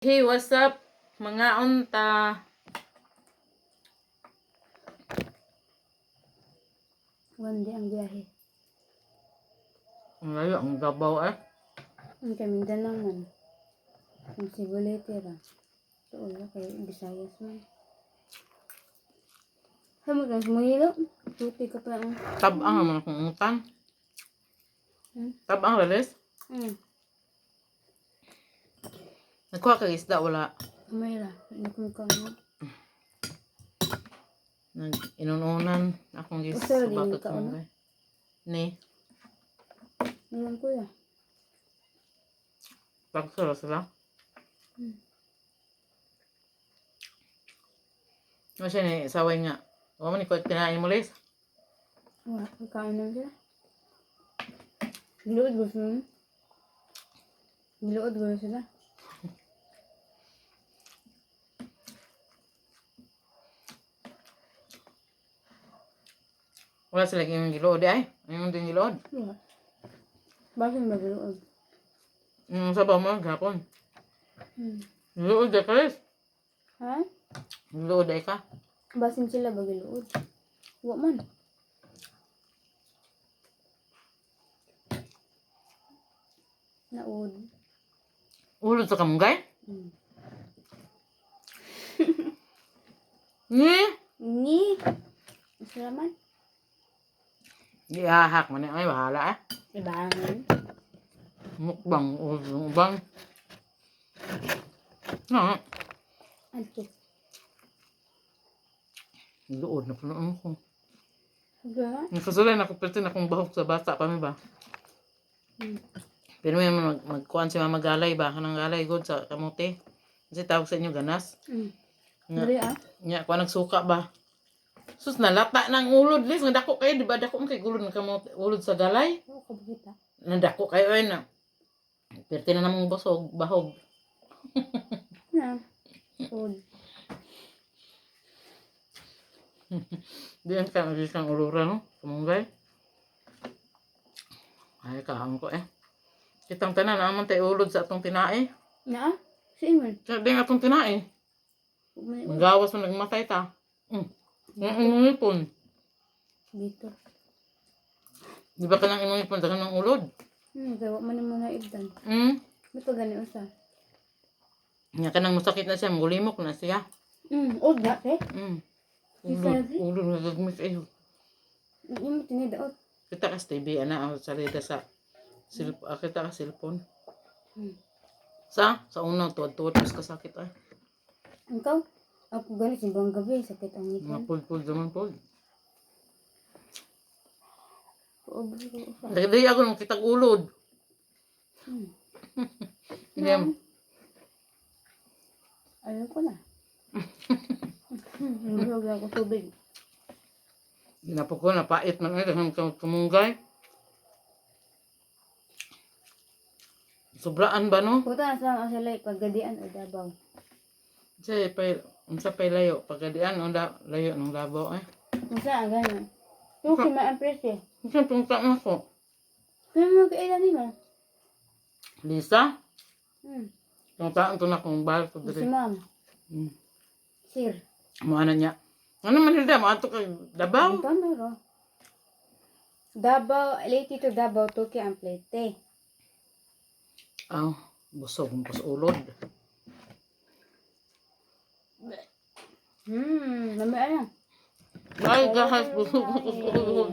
Hey, what's up? Mga unta. One day ang biyahe. Ang layo, ang gabaw eh. Ang kaming dalaman. Ang Sibulete ra. Tuol na kay Visayas man. Hamo lang sumuylo. Tuti ka pa ang. Tabang naman akong utang. Tabang lalis. Nagkuha kag isda, wala. Kamay ra. Hindi ko mukha. Inununan akong gis Usa rin bakit ka, mo ano? kay. Ni, Ngayon ko ya. pagsara sila. Ano siya ni, saway nga. Huwag mo ni ko kinain mo lis. Wala. Pagkain na sila. Giluod ba sila? Giluod ba sila? Wala sila yung gilood ay. Ano din gilood? Wala. Bakit ba giluod? Sabaw mo, gapon. Hmm. Gilood ay ka lis. Ha? Gilood ay ka. Basin sila ba giluod? Wa man. Naud. Ulod sa kamunggay? Hmm. Ni? Ni. Salamat. Ihahak man ay bahala eh. Ibangan. Mukbang ubang. No, Anto. luod na puno ko. Diba? Nakasulay na ko pertin akong bahok sa bata pa mi ba. Pero may magkuan si mama galay ba kanang galay god sa kamote. Kasi tawag sa inyo ganas. Nga, Dali ah. nya kuan nagsuka ba. Sus nalata nang ulod lis nga dako kay di ba dako kay gulod ng kamote ulod sa galay. Oo, kabukita. Nadako kay oy na. Pertin na namong busog bahog. Na. Food. Diyan ka isang ulura no, kamunggay. Ay kaang ko eh. Kitang tanan naman tay ulod sa atong tinae. Na? Si Iman. Sa ding atong tinae. Gawas mo nagmatay ta. Ang inipon. Dito. Di ba ka nang inipon dagan ng ulod? Kaya wak man mo na ibdan. Ito gani usa. Nya kanang masakit na siya, mulimok na siya. Old na eh. Ulod nga gagmit ayo. Yung tinidaot. Kita ka sa TV ana ang salida sa kita ka cellphone. Sa unang tuwad-tuwad mas kasakit ay. Ikaw? Ako gani simbang gabi sakit ang Mga ngipon. pul-pul zaman pul. Pobre ko usa. Dagday ako nang kitag ulod. Hindi Ayaw ko na. Mahulog ako tubig. Ginapo ko napait man ay daghang kamunggay. Sobraan ba no? Puta na sa mga salay paggadian o Davao. Unsa pay layo pagkadian onda layo ng Davao eh. Unsa ang gana? Yung kima-impress eh. Unsa tungta na ko? Kaya mo kailan nila? Lisa, Hmm. tungta to na kung bahal ko Si dire. ma'am. Sir. Mo ana niya. Ano man hilda mo ato kay Davao? Ano ro? Davao, late to Davao, Toki ang plate. Aw, busog mo sa ulod. Mamaya na. Ay, gahas busog mo sa ulod.